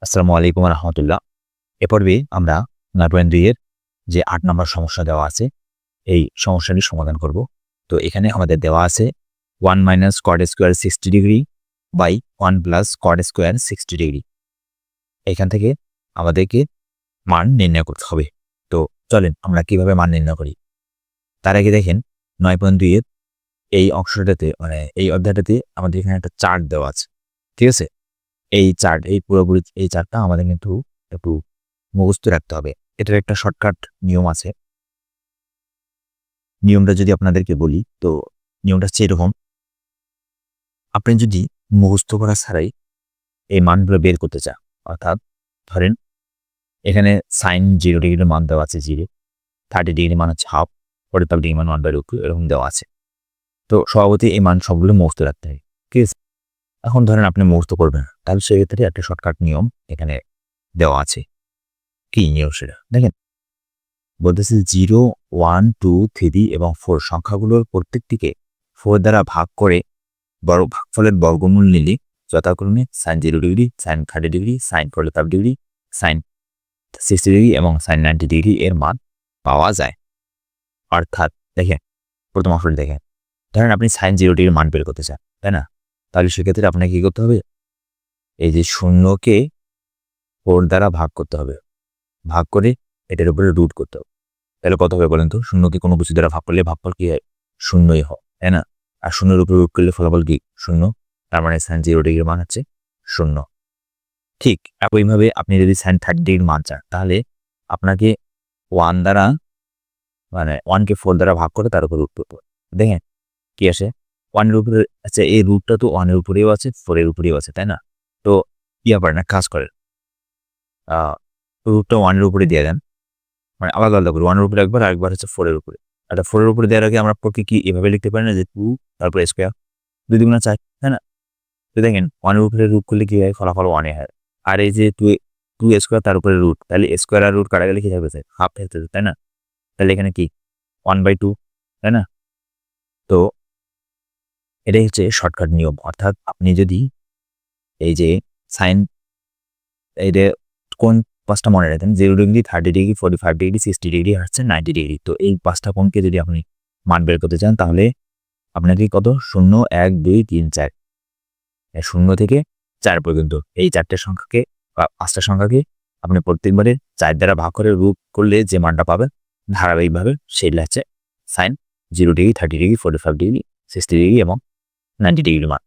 আসসালামু আলাইকুম রহমতুল্লাহ। এ পর্বে আমরা ৯.২ এর যে ৮ নম্বর সমস্যা দেওয়া আছে, এই সমস্যাটি সমাধান করব। তো এখানে আমাদের দেওয়া আছে 1 minus cot square 60 degree by 1 plus cot square 60 degree. এখান থেকে আমাদেরকে মান নির্ণয় করতে হবে। তো চলেন আমরা কিভাবে মান নির্ণয় করি। তার আগে দেখেন ৯.২ এর এই অংশটাতে এই অধ্যায়টাতে আমাদের এখানে একটা চার্ট দেওয়া আছে। ঠিক আছে? এই চার্ট পুরোপুরি এই চার্টটা আমাদের কিন্তু একটু মুখস্থ রাখতে হবে। এটার একটা শর্টকাট নিয়ম আছে। নিয়মটা যদি আপনাদেরকে বলি, তো নিয়মটা হচ্ছে এরকম। আপনি যদি মুখস্থ করা ছাড়াই এই মানগুলো বের করতে চান, অর্থাৎ ধরেন এখানে sin 0 ডিগ্রির মান দেওয়া আছে 0, 30 ডিগ্রি মান হচ্ছে হাফ, 45 ডিগ্রি মান 1/√2 এরকম দেওয়া আছে। তো স্বভাবতই এই মান সবগুলো মুখস্থ রাখতে হয়। ঠিক আছে? এখন ধরেন আপনি মুখস্থ করবেন না, তাহলে সেক্ষেত্রে একটা শর্টকাট নিয়ম এখানে দেওয়া আছে। কি নিয়ম সেটা দেখেন। বলতেছে 0, 1, 2, 3 এবং 4 সংখ্যাগুলোর প্রত্যেকটিকে 4 দ্বারা ভাগ করে ভাগফলের বর্গমূল নিলে যথাক্রমে sin 0 degree, sin 30 degree, sin 45 degree, sin 60 degree এবং sin 90 ডিগ্রি এর মান পাওয়া যায়। অর্থাৎ দেখেন, প্রথম অংশটি দেখেন। ধরেন আপনি sin 0 ডিগ্রির মান বের করতে চান, তাই না? তাহলে সেক্ষেত্রে আপনাকে কি করতে হবে? এই যে শূন্যকে 4 দ্বারা ভাগ করতে হবে। ভাগ করে এটার উপরে রুট করতে হবে। তাহলে কত হবে বলেন তো? শূন্যকে কোনো কিছু দ্বারা ভাগ করলে ভাগফল কি হয়? শূন্যই হয়, তাই না? আর শূন্যের উপরে রুট করলে ফলাফল কি? শূন্য। তার মানে sin 0 ডিগ্রির মান হচ্ছে শূন্য। ঠিক একইভাবে আপনি যদি sin 30 ডিগ্রির মান চান, তাহলে আপনাকে 1 দ্বারা 1 কে 4 দ্বারা ভাগ করে তার উপর রুট করতে হবে। দেখেন কি আসে? 1 এর উপরে, আচ্ছা এই রুটটা তো 1 এর উপরেও আছে, 4 এর উপরেও আছে, তাই না? তো করেন, এক কাজ করেন, রুটটা 1 এর উপরে দিয়ে দেন। আলাদা আলাদা করে 1 এর উপরে একবার, আরেকবার হচ্ছে 4 এর উপরে। আচ্ছা 4 এর উপরে দেওয়ার আগে আমরা পক্ষে কি এভাবে লিখতে পারি না যে 2 তারপর স্কয়ার, 2 দুগুণা 4, তাই না? তো দেখেন 1 এর উপরে রুট করলে কি হয়? ফলাফল 1 এ হয়। আর এই যে 2 স্কয়ার তার উপরে রুট, তাহলে স্কয়ার আর রুট কাটা গেলে কি থাকবে স্যার? হাফ থাকতেছে, তাই না? তাহলে এখানে কি 1/2, তাই না? তো এটাই হচ্ছে শর্টকাট নিয়ম। অর্থাৎ আপনি যদি এই যে সাইন এই যে কোণ ৫টা মনে রাখেন, 0 ডিগ্রি, 30 ডিগ্রি, 45 ডিগ্রি, 60 ডিগ্রি হচ্ছে 90 ডিগ্রি। তো এই 5টা কোণকে যদি আপনি মান বের করতে চান, তাহলে আপনাকে কত? 0, 1, 2, 3, 4, 0 থেকে 4 পর্যন্ত এই 4টে সংখ্যাকে বা 5টা সংখ্যাকে আপনি প্রত্যেকবারে 4 দ্বারা ভাগ করে রুট করলে যে মানটা পাবেন ধারাবাহিকভাবে, সেটা হচ্ছে sine 0 degree, 30 degree, 45 degree, 60 degree এবং 90 ডিগ্রি মান।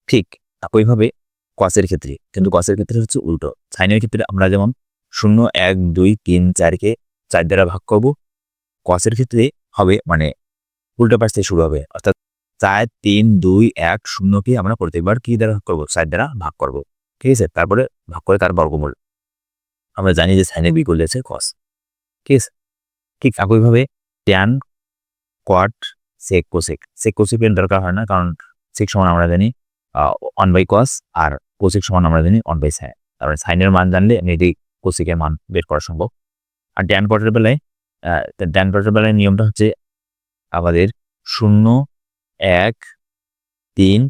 ঠিক একইভাবে কসের ক্ষেত্রে, কিন্তু কসের ক্ষেত্রে হচ্ছে উল্টো। সাইনের ক্ষেত্রে আমরা যেমন 0, 1, 2, 3, 4 কে 4 দ্বারা ভাগ করব, কসের ক্ষেত্রে হবে উল্টো পাশ থেকে শুরু হবে। অর্থাৎ 4, 3, 2, 1, 0 কে আমরা প্রত্যেকবার কি দ্বারা ভাগ করব? 4 দ্বারা ভাগ করব। ঠিক আছে? তারপরে ভাগ করে তার বর্গমূল। আমরা জানি যে সাইনের বিকল্প আছে কস। ঠিক আছে? ঠিক একইভাবে ট্যান, কট, সেক, কোসেক। সেক, কোসেক এর দরকার হয় না, কারণ সেক সমান আমরা জানি 1/cos আর কোসেক সমান আমরা জানি 1/sin। তারপরে সাইনের মান জানলে এমনিতে কোসেকের মান বের করা সম্ভব। আর ট্যান কটের বেলায় নিয়মটা হচ্ছে আমাদের 0, 1, 3,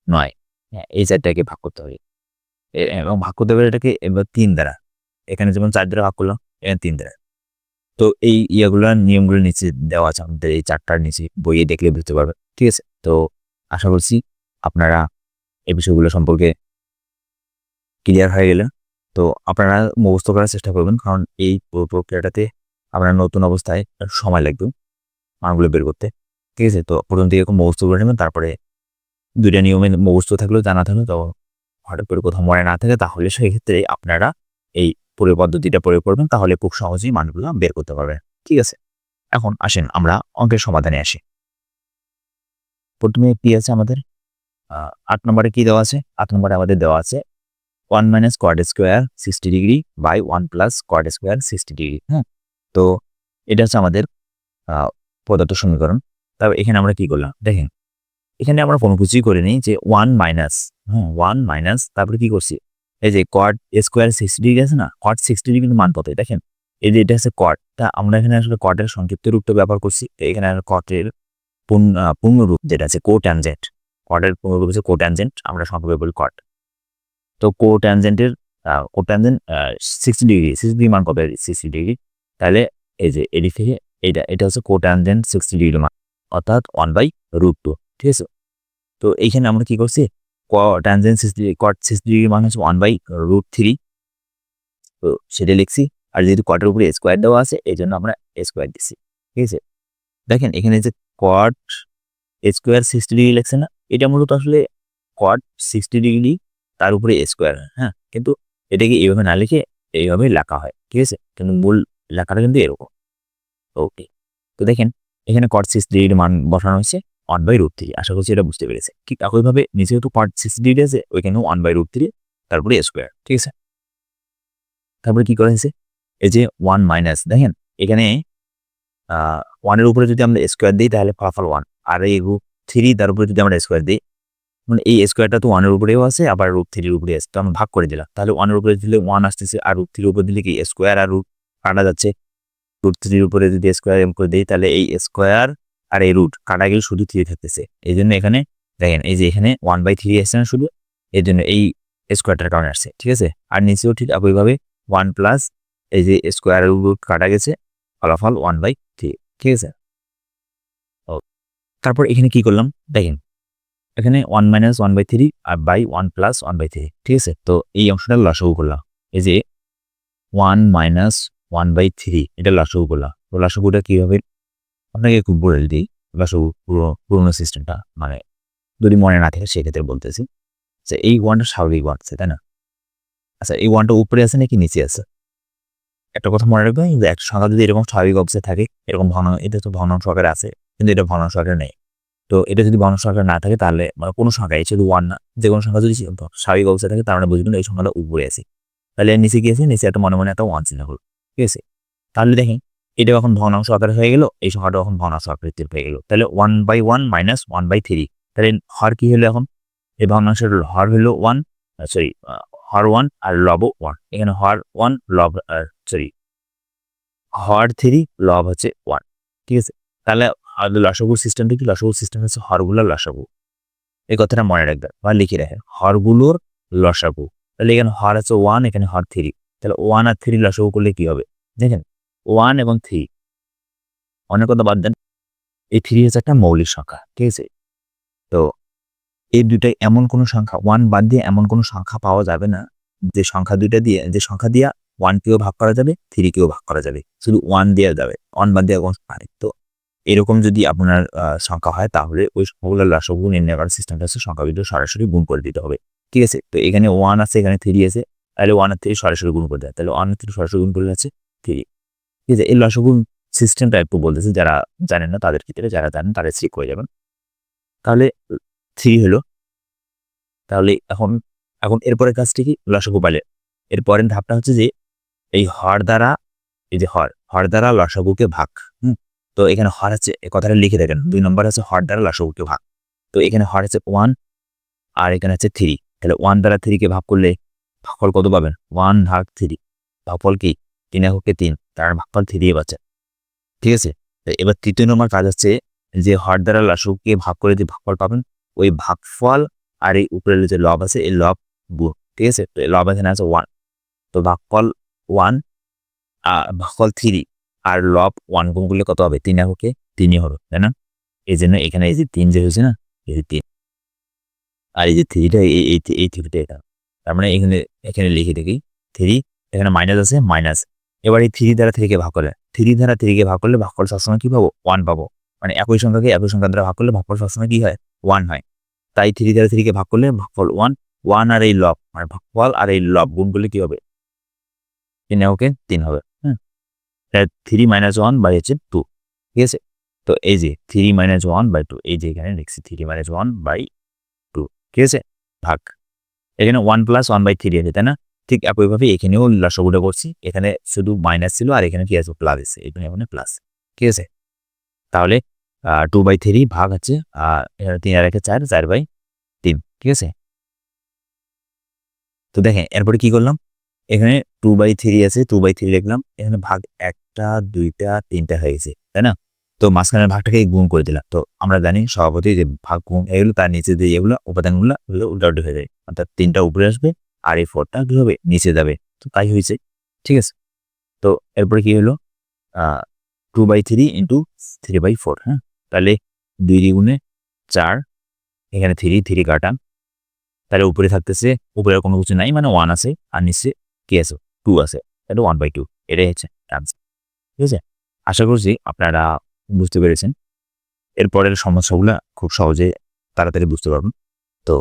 9, হ্যাঁ, এই 4টাকে ভাগ করতে হবে। এবং ভাগ করতে হবে এটাকে এবার 3 দ্বারা। এখানে যেমন 4 দ্বারা ভাগ করলাম, এখানে 3 দ্বারা। তো এই নিয়মগুলো নিচে দেওয়া আছে আমাদের এই চার্টটার নিচে, বইয়ে দেখলে বুঝতে পারবেন। ঠিক আছে? তো আশা করছি আপনারা এই বিষয়গুলো সম্পর্কে ক্লিয়ার হয়ে গেলে। তো আপনারা মুখস্থ করার চেষ্টা করবেন, কারণ এই পুরো প্রক্রিয়াটাতে আপনার নতুন অবস্থায় সময় লাগবে মানগুলো বের করতে। ঠিক আছে? তো প্রথম দিকে মুখস্থ করে নেবেন, তারপরে 2টা নিয়মে মুখস্থ থাকলেও জানা থাকলো, তো হঠাৎ করে কোথাও মনে না থাকে, তাহলে সেক্ষেত্রে আপনারা এই পুরো পদ্ধতিটা প্রয়োগ করবেন, তাহলে খুব সহজেই মানগুলো বের করতে পারবেন। ঠিক আছে? এখন আসেন আমরা অঙ্কের সমাধানে আসি। প্রথমে কি আছে আমাদের? 8 নম্বরে কি দেওয়া আছে? 8 নম্বরে আমাদের দেওয়া আছে 1 minus cot square 60 degree by 1 plus cot square 60 degree. হ্যাঁ? তো এটা হচ্ছে আমাদের প্রদত্ত সমীকরণ। তবে এখানে আমরা কি করলাম? দেখেন, এখানে আমরা কোনো কিছুই করিনি, যে 1 মাইনাস, 1 মাইনাস তারপরে কি করছি? এই যে কট স্কোয়ার 60 ডিগ্রি আছে না? কট 60 ডিগ্রি কিন্তু মান কত? দেখেন, এই যে এটা হচ্ছে কট। তা আমরা এখানে আসলে কটের সংক্ষিপ্ত রূপটা ব্যবহার করছি। তো এখানে কটের পূর্ণ রূপ যেটা আছে কোট্যানজেন্ট। কটের পূর্ণ রূপ হচ্ছে কোট্যানজেন্ট, আমরা সংক্ষেপে বলি কট। তো কোট্যানজেন্টের কোট্যানজেন্ট 60 ডিগ্রি, 60 ডিগ্রি মান কবে 60 ডিগ্রি, তাহলে এই যে এদিক থেকে এটা হচ্ছে কোট্যানজেন্ট 60 ডিগ্রি মান, অর্থাৎ 1/√2, ঠিক আছে। তো এইখানে আমরা কি করছি, ট্যানজেন্ট 60 ডিগ্রি মান হচ্ছে 1/√3, তো সেটা লিখছি। আর যেহেতু কটের উপরে স্কোয়ার দেওয়া আছে এই জন্য আমরা স্কোয়ার দিচ্ছি, ঠিক আছে। দেখেন এখানে যে কট স্কোয়ার 60 ডিগ্রি লেখছে না, এটা মূলত আসলে কট 60 ডিগ্রি তার উপরে স্কোয়ার, হ্যাঁ, কিন্তু এটাকে এইভাবে না লিখে এইভাবে লেখা হয়, ঠিক আছে, কিন্তু মূল লেখাটা কিন্তু এরকম। ওকে, তো দেখেন এখানে কট 60 ডিগ্রির মান বসানো হয়েছে 1/√3, আশা করছি এটা বুঝতে পেরেছে। ঠিক একইভাবে নিচে যেহেতু কট 60 ডিগ্রি আছে ওইখানেও 1/√3 তারপরে স্কোয়ার, ঠিক আছে। তারপরে কি করা হয়েছে, এই যে 1 মাইনাস, দেখেন এখানে 1 এর উপরে যদি আমরা স্কোয়ার দিই তাহলে ফলাফল 1, আর এই √3 তার উপরে যদি আমরা স্কোয়ার দিই, মানে এই স্কোয়ারটা তো 1 এর উপরেও আছে আবার √3 এর উপরে আছে, তো আমরা ভাগ করে দিলাম, তাহলে 1 এর উপরে দিলে 1 আসতেছে আর √3 এর উপরে দিলে কি স্কোয়ার আর রুট কাটা যাচ্ছে, √3 এর উপরে যদি স্কোয়ার এম করে দিই তাহলে এই স্কোয়ার আর এই রুট কাটা গেলে শুধু 3 থাকতেছে। এই জন্য এখানে দেখেন এই যে এখানে 1/3 আসছে না শুধু, এই জন্য এই স্কোয়ারটার কারণে আসছে, ঠিক আছে। আর নিচেও ঠিক একইভাবে 1 প্লাস এই যে স্কোয়ার রুট কাটা গেছে, ফলাফল 1/3, ঠিক আছে। তারপর এখানে কি করলাম দেখেন, এখানে 1 মাইনাস 1/3 আর বাই 1 প্লাস 1/3, ঠিক আছে। তো এই অংশটা লসাগু করলাম, এই যে 1 মাইনাস 1/3 এটা লসাগু করলাম। তো লসাগুটা কীভাবে আপনাকে খুব বলে দিই, লসাগু পুরোনো সিস্টেমটা, মানে যদি মনে না থাকে সেক্ষেত্রে বলতেছি যে এই 1টা স্বাভাবিক 1 আছে, তাই না? আচ্ছা, এই 1টা উপরে আছে নাকি নিচে আছে? একটা কথা মনে রাখবেন যে একটা সংখ্যা যদি এরকম স্বাভাবিক অবস্থায় থাকে, এরকম এটা তো ভগ্নাংশ আকারে আছে কিন্তু এটা ভগ্নাংশ আকারে নেই। তো এটা যদি ভগ্নাংশ আকারে না থাকে তাহলে মানে কোনো সংখ্যা শুধু 1 না, যে কোনো সংখ্যা যদি স্বাভাবিক অবস্থায় থাকে তার মানে বুঝবেন এই সংখ্যাটা উপরে আছে। তাহলে নিচে কি আছে, নিচে একটা মনে মনে একটা 1 চিহ্ন হলো, ঠিক আছে। তাহলে দেখেন এটা এখন ভগ্নাংশ আকারে হয়ে গেল, এই সংখ্যাটা এখন ভগ্নাংশ আকৃতির হয়ে গেল, তাহলে 1/1 মাইনাস 1/3, তাহলে হর কি হলো এখন, এই ভগ্নাংশের হর হলো 1, সরি হর 1 আর লব 1, এখানে হর 1 লব সরি হর 3 লব হচ্ছে 1, ঠিক আছে। তাহলে লসাগুর সিস্টেমটা কি, লসাগুর সিস্টেম হচ্ছে হরগুলোর লসাগু, এই কথাটা মনে রাখবেন বা লিখে রাখেন, হরগুলোর লসাগু। তাহলে এখানে হর আছে 1, এখানে হর 3, তাহলে 1 আর 3 লসাগু করলে কি হবে, দেখেন 1 এবং 3, অনেক কথা বাদ দেন, এই 3 হচ্ছে একটা মৌলিক সংখ্যা, ঠিক আছে। তো এই দুইটাই এমন কোনো সংখ্যা, 1 বাদ দিয়ে এমন কোনো সংখ্যা পাওয়া যাবে না যে সংখ্যা দিয়ে 1 কেও ভাগ করা যাবে, 3 কেও ভাগ করা যাবে, শুধু 1 দেওয়া যাবে, 1 বাদ দিয়ে কোনো সংখ্যা নেই। তো এরকম যদি আপনার সংখ্যা হয় তাহলে ওই সংখ্যাগুলোর লসাগু নির্ণয় করার সিস্টেমটা হচ্ছে সংখ্যা ভিতরে সরাসরি গুণ করে দিতে হবে, ঠিক আছে। তো এখানে 1 আছে, এখানে 3 আছে, তাহলে 1 আর 3 সরাসরি গুণ করে দেয়, তাহলে 1 আর 3 সরাসরি গুণ করলে আছে 3, ঠিক আছে। এই লসাগু সিস্টেমটা একটু বলতেছে, যারা জানেন না তাদের ক্ষেত্রে, যারা জানেন তারা ঠিক হয়ে যাবেন। তাহলে 3 হলো, তাহলে এখন এরপরের কাজটি কি, লসাগু পাইলে এরপরের ধাপটা হচ্ছে যে এই হর দ্বারা, এই যে হর দ্বারা লসাগুকে ভাগ, তো এখানে হর আছে, এই কথাটা লিখে দেখেন 2 নম্বর আছে হর দ্বারা লসাগুকে ভাগ। তো এখানে হর আছে 1 আর এখানে আছে 3, তাহলে 1 দ্বারা 3 কে ভাগ করলে ভাগফল কত পাবেন, 1 ভাগ 3, ভাগফল কি 3 এককে 3, তার ভাগফল 3 বাঁচে, ঠিক আছে। এবার তৃতীয় নম্বর কাজ হচ্ছে যে হর দ্বারা লসাগুকে ভাগ করে যে ভাগফল পাবেন ওই ভাগফল আর এই উপরের যে লব আছে এই লব গুণ, ঠিক আছে। তো লব এখানে আছে 1, তো ভাগফল 1 ভাগফল 3 আর লব 1 গুণ করলে কত হবে, 3 এককে 3ই হবে, তাই না। এই জন্য এখানে এই যে 3 যে হয়েছে না, এই যে 3 আর এই যে 3টা এই 3টা এটা, তার মানে এখানে লিখে দেখি 3, এখানে মাইনাস আছে মাইনাস, এবার এই 3 দ্বারা 3 কে ভাগ করলে 3 দ্বারা 3 কে ভাগ করলে ভাগফল সবসময় কি পাবো, 1 পাবো, মানে একই সংখ্যাকে একই সংখ্যা দ্বারা ভাগ করলে ভাগফল সবসময় কি হয়, 1 হয়। তাই 3 দ্বারা 3 কে ভাগ করলে ভাগফল 1 আর এই লব মানে ভাগফল আর এই লব গুণ করলে কি হবে, 3 এককে 3 হবে, 3 মাইনাস 1 বাই হচ্ছে 2, ঠিক আছে। তো এই যে 3 মাইনাস 1 বাই 2, এই যে এখানে লিখছি 3 মাইনাস 1 বাই 2, ঠিক আছে, ভাগ এখানে 1 প্লাস 1/3 আছে, তাই না। ঠিক একইভাবে এখানেও লসাগুটা করছি, এখানে শুধু মাইনাস ছিল আর এখানে কি আছে প্লাস আছে, এখানে প্লাস, ঠিক আছে। তাহলে 2/3 ভাগ হচ্ছে 3 আর 1 4, 4/3, ঠিক আছে। তো দেখেন এরপরে কি করলাম, এখানে 2/3 আছে, 2/3 লিখলাম, এখানে ভাগ 1টা 2টা 3টা হয়ে গেছে, তাই না। তো মাঝখানের ভাগটাকে গুণ করে দিলাম, তো আমরা জানি সভাপতি যে ভাগ গুণ এগুলো তার নিচে দিয়ে এগুলো উপাদানগুলো উল্টাউল্টি হয়ে যায়, অর্থাৎ 3টা উপরে আসবে আর এই 4টা কি হবে নিচে যাবে, তো তাই হয়েছে। ঠিক আছে, তো এরপরে কি হলো 2/3 ইন্টু 3/4। হ্যাঁ, তাহলে 2 দ্বিগুণে 4, এখানে 3 কাটা, তাহলে উপরে থাকতেছে, উপরে কোনো কিছু নাই মানে 1 আছে, আর নিচে কি আছে 2 আছে, তাহলে 1/2 এটাই হচ্ছে আনসার। ঠিক আছে, আশা করছি আপনারা বুঝতে পেরেছেন। এরপরের সমস্যাগুলা খুব সহজে তাড়াতাড়ি বুঝতে পারবেন। তো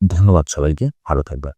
ধন্যবাদ সবাইকে, ভালো থাকবেন।